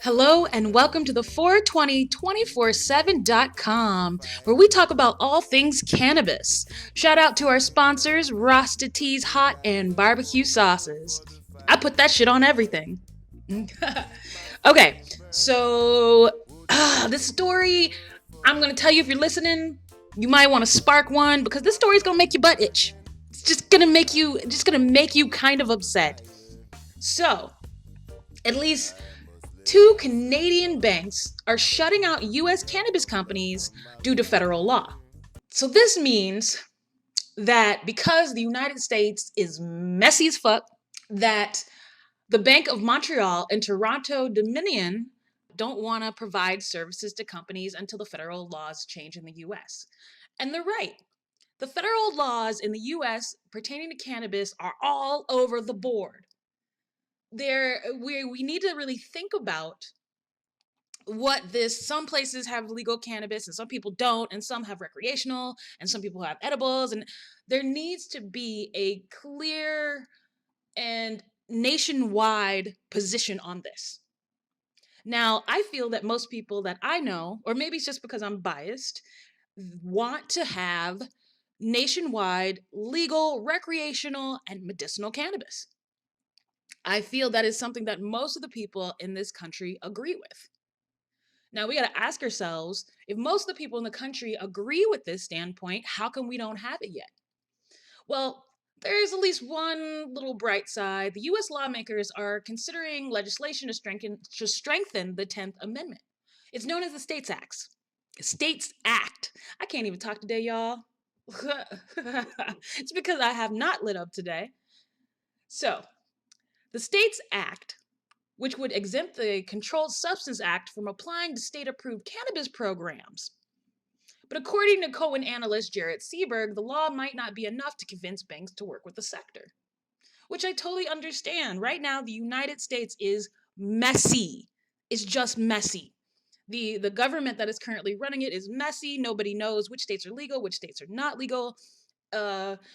Hello and welcome to the 420-247.com, where we talk about all things cannabis. Shout out to our sponsors, Rasta Teas Hot and Barbecue Sauces. I put that shit on everything. Okay, so this story, I'm going to tell you if you're listening, you might want to spark one because this story is going to make your butt itch. It's just going to make you kind of upset. So, at least two Canadian banks are shutting out US cannabis companies due to federal law. So this means that because the United States is messy as fuck, that the Bank of Montreal and Toronto Dominion don't want to provide services to companies until the federal laws change in the US. And they're right. The federal laws in the US pertaining to cannabis are all over the board. We need to really think about some places have legal cannabis and some people don't, and some have recreational and some people have edibles, and there needs to be a clear and nationwide position on this. Now, I feel that most people that I know, or maybe it's just because I'm biased, want to have nationwide legal recreational and medicinal cannabis. I feel that is something that most of the people in this country agree with. Now we got to ask ourselves, if most of the people in the country agree with this standpoint, how come we don't have it yet? Well, there's at least one little bright side. The US lawmakers are considering legislation to strengthen the 10th Amendment. It's known as the States Act. I can't even talk today, y'all. It's because I have not lit up today. So, the States Act, which would exempt the Controlled Substance Act from applying to state-approved cannabis programs. But according to Cohen analyst Jarrett Seberg, the law might not be enough to convince banks to work with the sector, which I totally understand. Right now, the United States is messy. It's just messy. The government that is currently running it is messy. Nobody knows which states are legal, which states are not legal.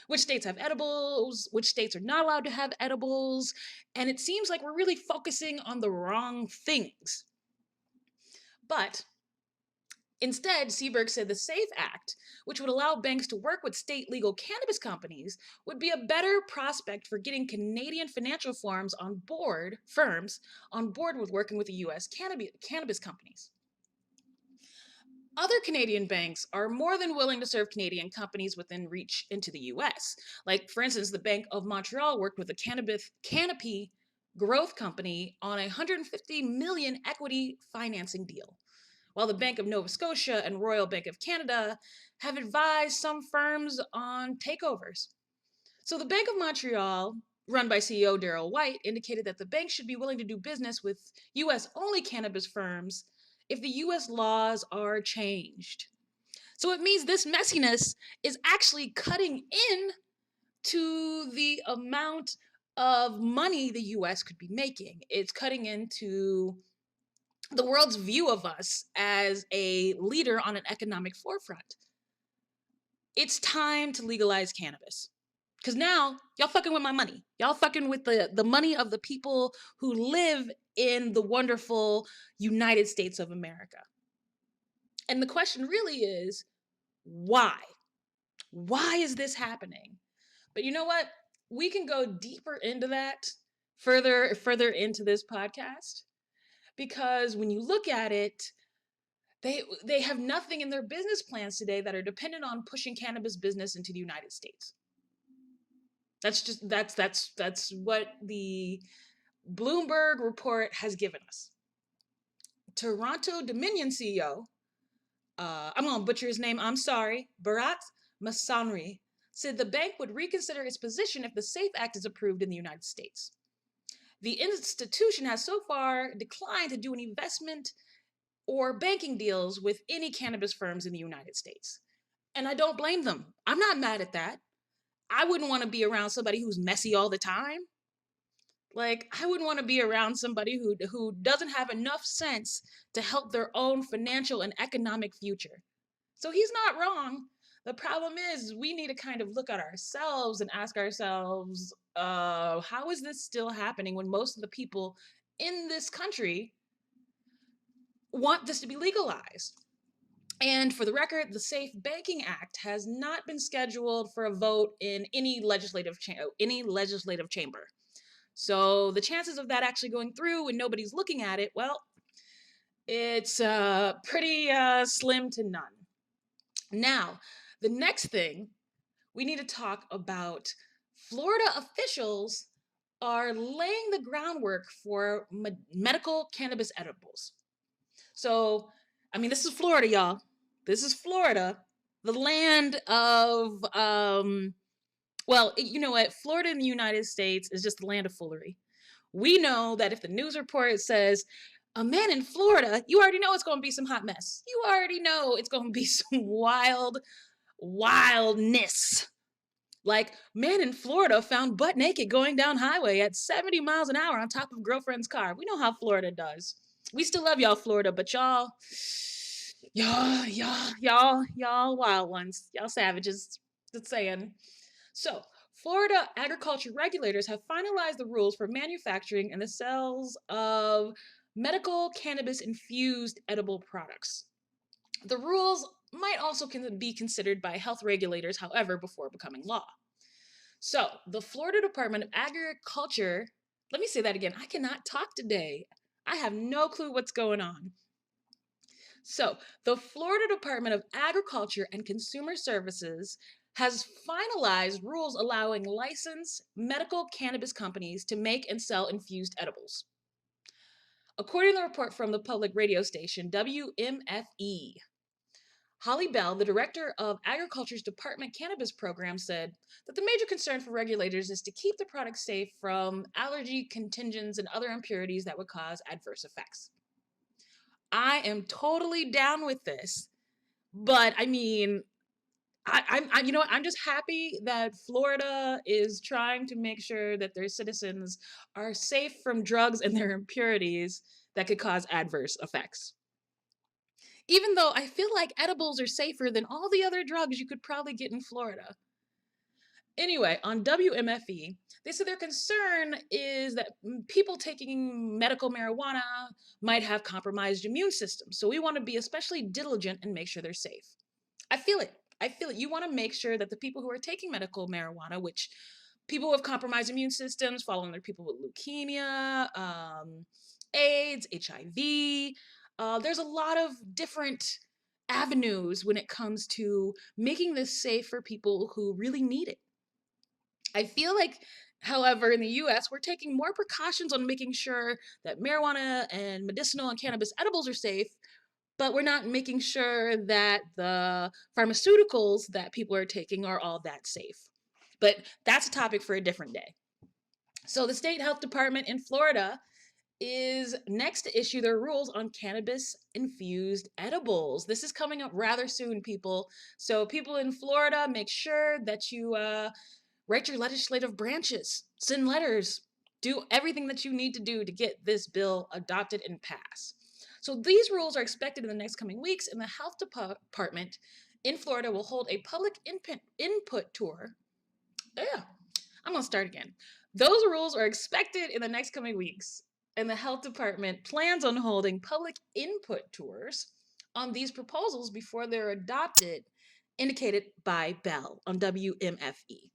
Which states have edibles, which states are not allowed to have edibles, and it seems like we're really focusing on the wrong things. But instead, Seberg said the SAFE Act, which would allow banks to work with state legal cannabis companies, would be a better prospect for getting Canadian financial firms on board with working with the US cannabis companies. Other Canadian banks are more than willing to serve Canadian companies within reach into the US. Like, for instance, the Bank of Montreal worked with a Canopy Growth Company on a 150 million equity financing deal, while the Bank of Nova Scotia and Royal Bank of Canada have advised some firms on takeovers. So the Bank of Montreal, run by CEO Darrell White, indicated that the bank should be willing to do business with US only cannabis firms if the US laws are changed. So it means this messiness is actually cutting in to the amount of money the US could be making. It's cutting into the world's view of us as a leader on an economic forefront. It's time to legalize cannabis. Because now, y'all fucking with my money. Y'all fucking with the money of the people who live in the wonderful United States of America. And the question really is, why? Why is this happening? But you know what? We can go deeper into that further into this podcast, because when you look at it, they have nothing in their business plans today that are dependent on pushing cannabis business into the United States. That's what the Bloomberg report has given us. Toronto Dominion CEO, I'm gonna butcher his name, I'm sorry, Bharat Massanri, said the bank would reconsider its position if the SAFE Act is approved in the United States. The institution has so far declined to do an investment or banking deals with any cannabis firms in the United States. And I don't blame them. I'm not mad at that. I wouldn't want to be around somebody who's messy all the time. Like, I wouldn't want to be around somebody who doesn't have enough sense to help their own financial and economic future. So he's not wrong. The problem is we need to kind of look at ourselves and ask ourselves, how is this still happening when most of the people in this country want this to be legalized. And for the record, the Safe Banking Act has not been scheduled for a vote in any legislative chamber. So the chances of that actually going through when nobody's looking at it, well, it's pretty slim to none. Now, the next thing we need to talk about, Florida officials are laying the groundwork for medical cannabis edibles. So, I mean, this is Florida, y'all. This is Florida, the land of, well, you know what? Florida in the United States is just the land of foolery. We know that if the news report says, a man in Florida, you already know it's going to be some hot mess. You already know it's going to be some wildness. Like, man in Florida found butt naked going down highway at 70 miles an hour on top of girlfriend's car. We know how Florida does. We still love y'all, Florida, but y'all wild ones. Y'all savages. Just saying. So, Florida agriculture regulators have finalized the rules for manufacturing and the sales of medical cannabis infused edible products. The rules might also be considered by health regulators, however, before becoming law. So, the Florida Department of Agriculture, let me say that again. I cannot talk today. I have no clue what's going on. So, the Florida Department of Agriculture and Consumer Services has finalized rules allowing licensed medical cannabis companies to make and sell infused edibles. According to the report from the public radio station WMFE, Holly Bell, the director of Agriculture's Department Cannabis Program, said that the major concern for regulators is to keep the product safe from allergy contagions and other impurities that would cause adverse effects. I am totally down with this, but I mean, you know what? I'm just happy that Florida is trying to make sure that their citizens are safe from drugs and their impurities that could cause adverse effects. Even though I feel like edibles are safer than all the other drugs you could probably get in Florida. Anyway, on WMFE, they said their concern is that people taking medical marijuana might have compromised immune systems. So we want to be especially diligent and make sure they're safe. I feel it. You want to make sure that the people who are taking medical marijuana, which people with compromised immune systems, fall under people with leukemia, AIDS, HIV. There's a lot of different avenues when it comes to making this safe for people who really need it. I feel like, however, in the US, we're taking more precautions on making sure that marijuana and medicinal and cannabis edibles are safe, but we're not making sure that the pharmaceuticals that people are taking are all that safe. But that's a topic for a different day. So the state health department in Florida is next to issue their rules on cannabis infused edibles. This is coming up rather soon, people. So people in Florida, make sure that you write your legislative branches, send letters, do everything that you need to do to get this bill adopted and passed. So these rules are expected in the next coming weeks, and the health department in Florida will hold a public input tour. Yeah, I'm gonna start again. Those rules are expected in the next coming weeks, and the health department plans on holding public input tours on these proposals before they're adopted, indicated by Bell on WMFE.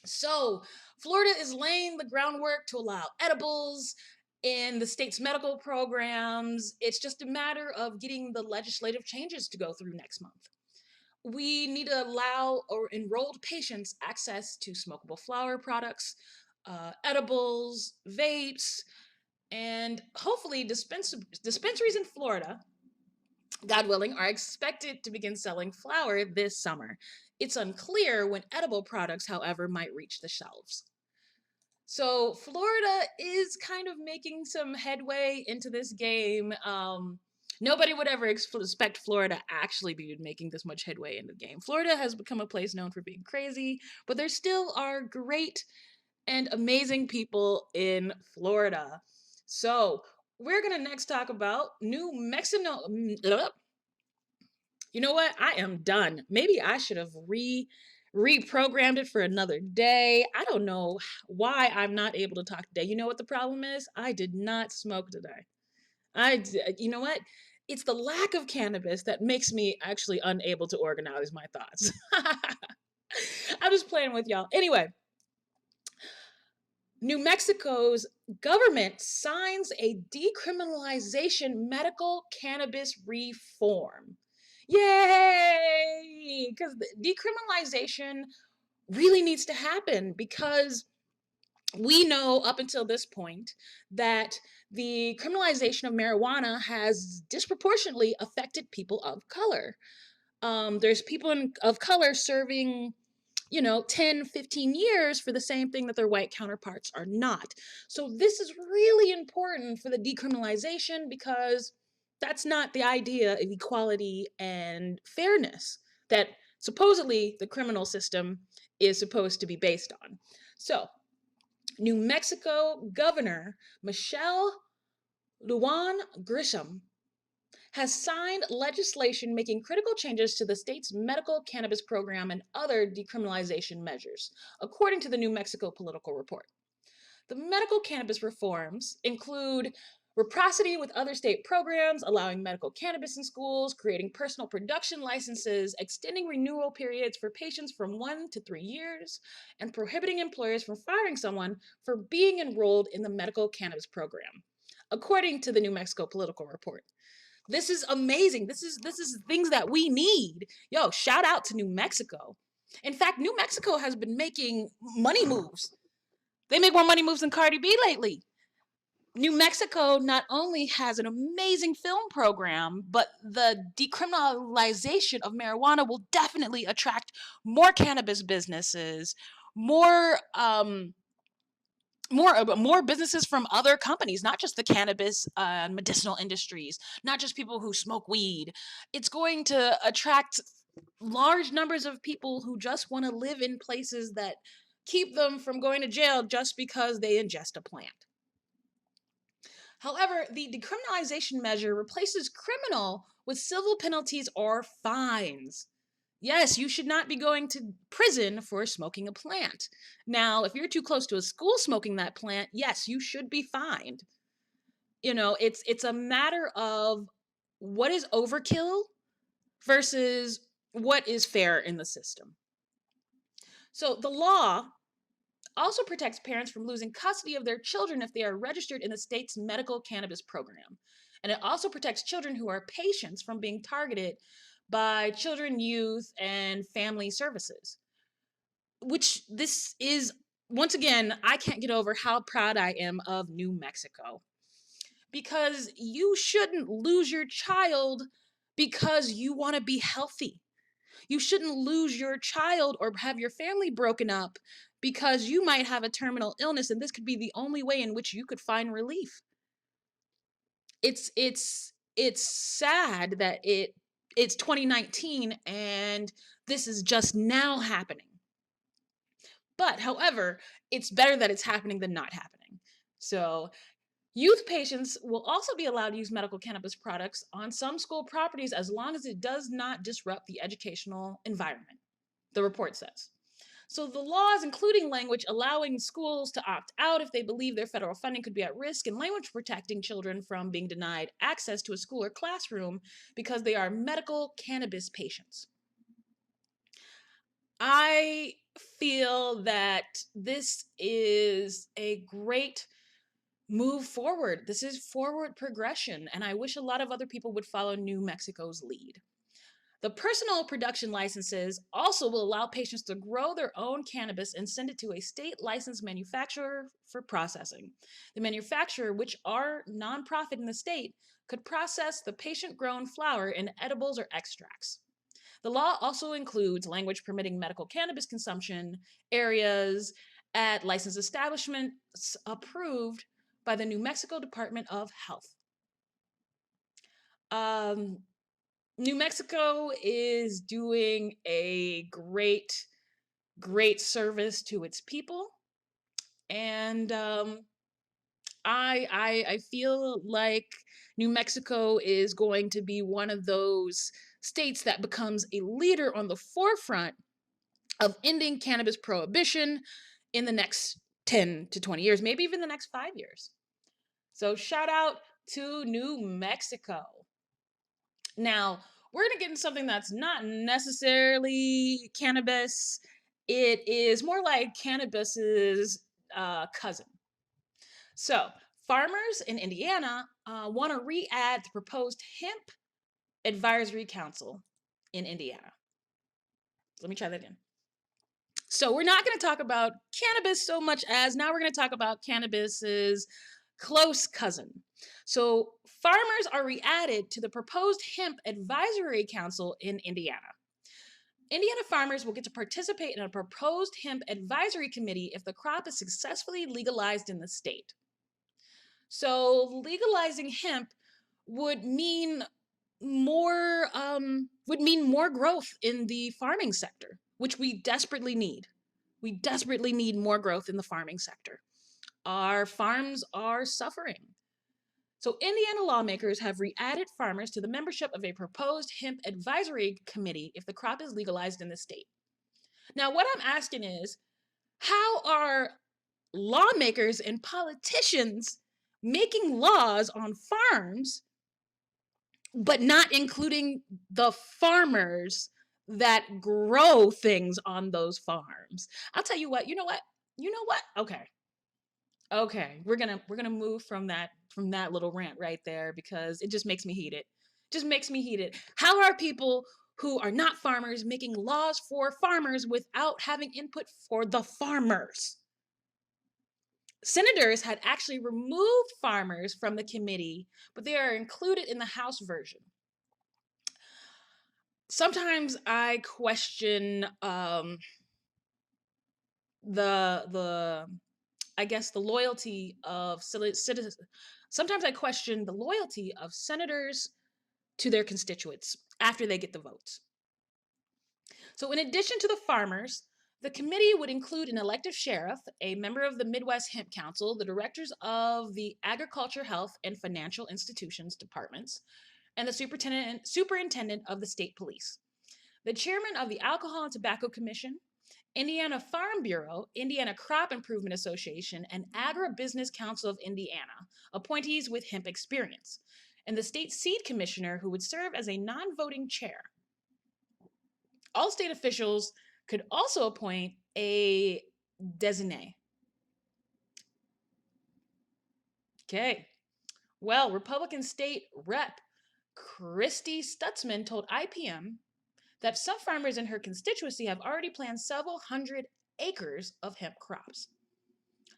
So, Florida is laying the groundwork to allow edibles in the state's medical programs. It's just a matter of getting the legislative changes to go through next month. We need to allow enrolled patients access to smokable flower products, edibles, vapes, and hopefully dispensaries in Florida, God willing, are expected to begin selling flower this summer. It's unclear when edible products, however, might reach the shelves. So Florida is kind of making some headway into this game. Nobody would ever expect Florida to actually be making this much headway in the game. Florida has become a place known for being crazy, but there still are great and amazing people in Florida. So we're going to next talk about New Mexico. You know what? I am done. Maybe I should have reprogrammed it for another day. I don't know why I'm not able to talk today. You know what the problem is? I did not smoke today. You know what? It's the lack of cannabis that makes me actually unable to organize my thoughts. I'm just playing with y'all. Anyway, New Mexico's government signs a decriminalization medical cannabis reform. Yay! Because decriminalization really needs to happen because we know up until this point that the criminalization of marijuana has disproportionately affected people of color. There's people of color serving 10, 15 years for the same thing that their white counterparts are not. So this is really important for the decriminalization because that's not the idea of equality and fairness that supposedly the criminal system is supposed to be based on. So, New Mexico Governor Michelle Lujan Grisham has signed legislation making critical changes to the state's medical cannabis program and other decriminalization measures, according to the New Mexico Political Report. The medical cannabis reforms include reciprocity with other state programs, allowing medical cannabis in schools, creating personal production licenses, extending renewal periods for patients from 1 to 3 years, and prohibiting employers from firing someone for being enrolled in the medical cannabis program, according to the New Mexico Political Report. This is amazing. This is things that we need. Yo, shout out to New Mexico. In fact, New Mexico has been making money moves. They make more money moves than Cardi B lately. New Mexico not only has an amazing film program, but the decriminalization of marijuana will definitely attract more cannabis businesses, more more businesses from other companies, not just the cannabis medicinal industries, not just people who smoke weed. It's going to attract large numbers of people who just want to live in places that keep them from going to jail just because they ingest a plant. However, the decriminalization measure replaces criminal with civil penalties or fines. Yes, you should not be going to prison for smoking a plant. Now, if you're too close to a school smoking that plant, yes, you should be fined. It's a matter of what is overkill versus what is fair in the system. So the law also protects parents from losing custody of their children if they are registered in the state's medical cannabis program. And it also protects children who are patients from being targeted by children, youth, and family services. Which this is, once again, I can't get over how proud I am of New Mexico. Because you shouldn't lose your child because you want to be healthy. You shouldn't lose your child or have your family broken up because you might have a terminal illness and this could be the only way in which you could find relief. It's sad that it's 2019 and this is just now happening. But however, it's better that it's happening than not happening. So youth patients will also be allowed to use medical cannabis products on some school properties as long as it does not disrupt the educational environment, the report says. So the laws, including language allowing schools to opt out if they believe their federal funding could be at risk, and language protecting children from being denied access to a school or classroom because they are medical cannabis patients. I feel that this is a great move forward. This is forward progression, and I wish a lot of other people would follow New Mexico's lead. The personal production licenses also will allow patients to grow their own cannabis and send it to a state licensed manufacturer for processing. The manufacturer, which are nonprofit in the state, could process the patient grown flower in edibles or extracts. The law also includes language permitting medical cannabis consumption areas at licensed establishments approved by the New Mexico Department of Health. New Mexico is doing a great, great service to its people. And I feel like New Mexico is going to be one of those states that becomes a leader on the forefront of ending cannabis prohibition in the next 10 to 20 years, maybe even the next 5 years. So shout out to New Mexico. Now, we're going to get into something that's not necessarily cannabis. It is more like cannabis's cousin. So, farmers in Indiana want to re-add the proposed hemp advisory council in Indiana. Let me try that again. So we're not going to talk about cannabis so much as now we're going to talk about cannabis's close cousin. So farmers are re-added to the proposed hemp advisory council in Indiana. Indiana farmers will get to participate in a proposed hemp advisory committee if the crop is successfully legalized in the state. So legalizing hemp would mean more growth in the farming sector, which we desperately need. We desperately need more growth in the farming sector. Our farms are suffering. So Indiana lawmakers have re-added farmers to the membership of a proposed hemp advisory committee if the crop is legalized in the state. Now, what I'm asking is, how are lawmakers and politicians making laws on farms but not including the farmers that grow things on those farms? I'll tell you what, you know what? Okay. We're gonna move from that little rant right there because it just makes me heated. Just makes me heated. How are people who are not farmers making laws for farmers without having input for the farmers? Senators had actually removed farmers from the committee, but they are included in the House version. Sometimes I question the I guess the loyalty of citizens. Sometimes I question the loyalty of senators to their constituents after they get the votes. So in addition to the farmers, the committee would include an elected sheriff, a member of the Midwest Hemp Council, the directors of the Agriculture, Health, and Financial Institutions departments, and the superintendent of the state police, the chairman of the Alcohol and Tobacco Commission, Indiana Farm Bureau, Indiana Crop Improvement Association, and Agribusiness Council of Indiana, appointees with hemp experience, and the state seed commissioner who would serve as a non-voting chair. All state officials could also appoint a designee. Okay. Well, Republican State Rep. Christy Stutzman told IPM that some farmers in her constituency have already planted several hundred acres of hemp crops.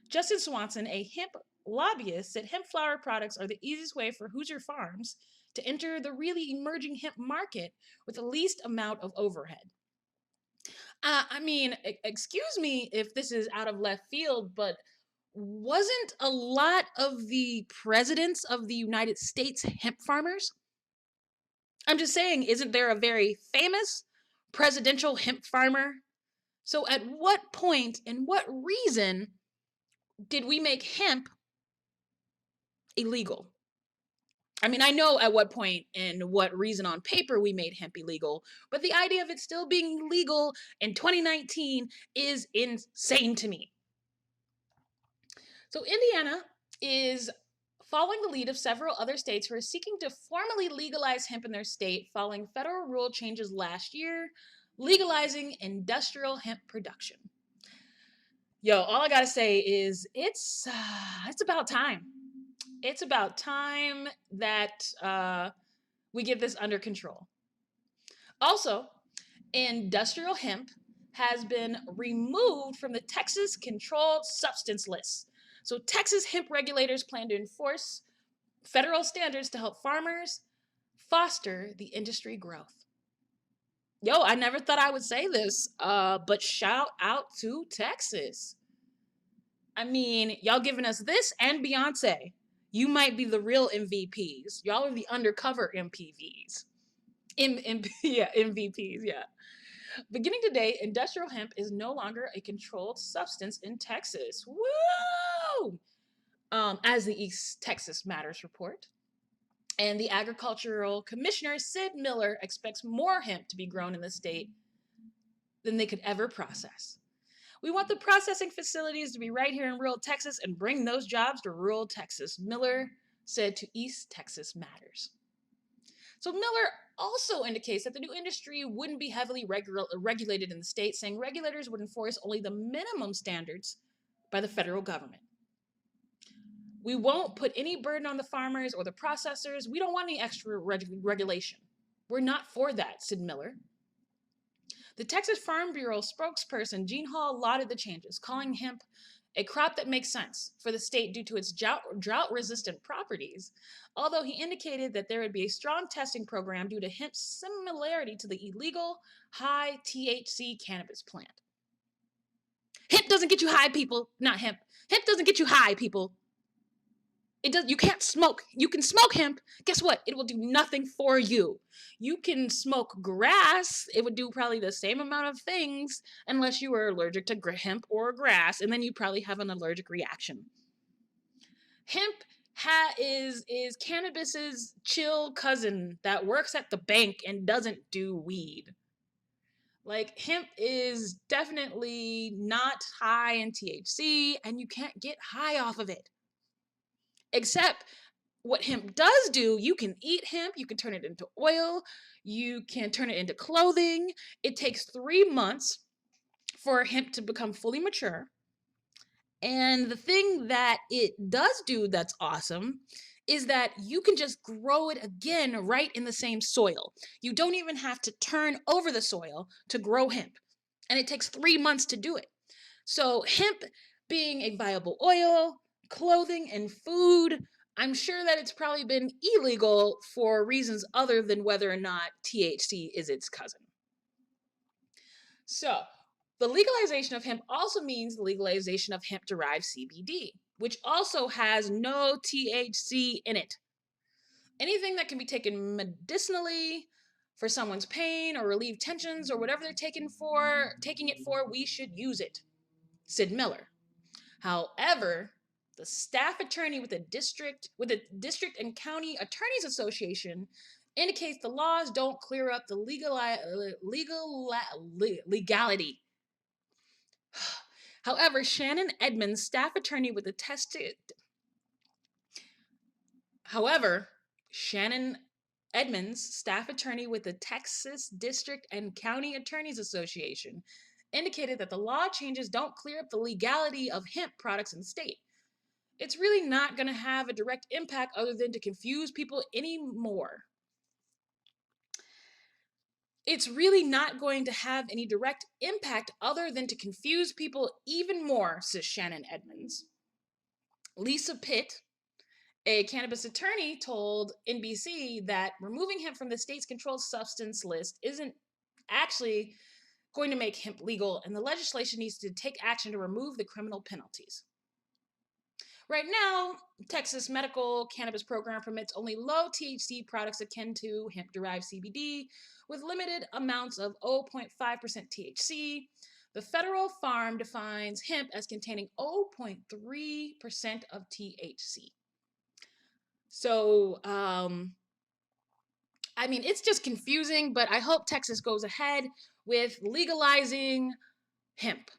Justin Swanson, a hemp lobbyist, said hemp flower products are the easiest way for Hoosier farms to enter the really emerging hemp market with the least amount of overhead. I mean, excuse me if this is out of left field, but wasn't a lot of the presidents of the United States hemp farmers? I'm just saying, isn't there a very famous presidential hemp farmer? So at what point and what reason did we make hemp illegal? I mean, I know at what point and what reason on paper we made hemp illegal, but the idea of it still being legal in 2019 is insane to me. So Indiana is following the lead of several other states who are seeking to formally legalize hemp in their state following federal rule changes last year, legalizing industrial hemp production. Yo, all I gotta say is it's about time. It's about time that we get this under control. Also, industrial hemp has been removed from the Texas Controlled Substance List. So Texas hemp regulators plan to enforce federal standards to help farmers foster the industry growth. Yo, I never thought I would say this, but shout out to Texas. I mean, y'all giving us this and Beyonce. You might be the real MVPs. Y'all are the undercover MPVs. MVPs, yeah. Beginning today, industrial hemp is no longer a controlled substance in Texas. Woo! As the East Texas Matters report. And the Agricultural Commissioner, Sid Miller, expects more hemp to be grown in the state than they could ever process. We want the processing facilities to be right here in rural Texas and bring those jobs to rural Texas, Miller said to East Texas Matters. So Miller also indicates that the new industry wouldn't be heavily regulated in the state, saying regulators would enforce only the minimum standards by the federal government. We won't put any burden on the farmers or the processors. We don't want any extra regulation. We're not for that, said Miller. The Texas Farm Bureau spokesperson Gene Hall lauded the changes, calling hemp a crop that makes sense for the state due to its drought-resistant properties, although he indicated that there would be a strong testing program due to hemp's similarity to the illegal high THC cannabis plant. Hemp doesn't get you high, people. Not hemp. Hemp doesn't get you high, people. It does. You can't smoke. You can smoke hemp. Guess what? It will do nothing for you. You can smoke grass. It would do probably the same amount of things unless you were allergic to hemp or grass, and then you'd probably have an allergic reaction. Hemp is cannabis's chill cousin that works at the bank and doesn't do weed. Like, hemp is definitely not high in THC, and you can't get high off of it. Except what hemp does do, you can eat hemp, you can turn it into oil, you can turn it into clothing. It takes 3 months for hemp to become fully mature. And the thing that it does do that's awesome is that you can just grow it again right in the same soil. You don't even have to turn over the soil to grow hemp. And it takes 3 months to do it. So hemp being a viable oil, clothing, and food, I'm sure that it's probably been illegal for reasons other than whether or not THC is its cousin. So, the legalization of hemp also means the legalization of hemp-derived CBD, which also has no THC in it. Anything that can be taken medicinally for someone's pain or relieve tensions or whatever they're taking it for, we should use it, said Miller. However, the staff attorney with the district and county attorneys association indicates the laws don't clear up the legality. However, Shannon Edmonds, staff attorney with the Texas District and County Attorneys Association indicated that the law changes don't clear up the legality of hemp products in the state. It's really not going to have a direct impact other than to confuse people anymore. It's really not going to have any direct impact other than to confuse people even more, says Shannon Edmonds. Lisa Pitt, a cannabis attorney, told NBC that removing hemp from the state's controlled substance list isn't actually going to make hemp legal, and the legislation needs to take action to remove the criminal penalties. Right now, Texas medical cannabis program permits only low THC products akin to hemp-derived CBD with limited amounts of 0.5% THC. The federal farm defines hemp as containing 0.3% of THC. So, it's just confusing, but I hope Texas goes ahead with legalizing hemp.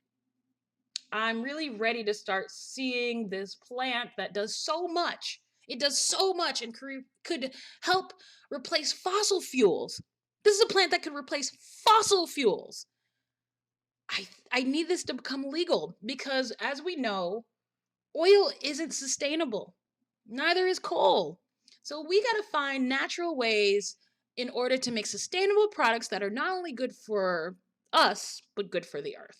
I'm really ready to start seeing this plant that does so much. It does so much and could help replace fossil fuels. This is a plant that could replace fossil fuels. I need this to become legal because, as we know, oil isn't sustainable. Neither is coal. So we got to find natural ways in order to make sustainable products that are not only good for us, but good for the earth.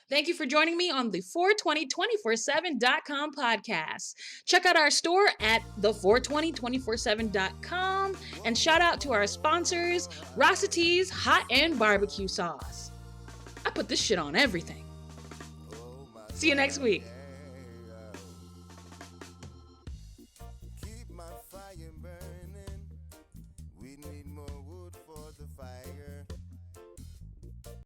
Thank you for joining me on the 420-247.com podcast. Check out our store at the420-247.com and shout out to our sponsors, Rossity's Hot and Barbecue Sauce. I put this shit on everything. See you next week.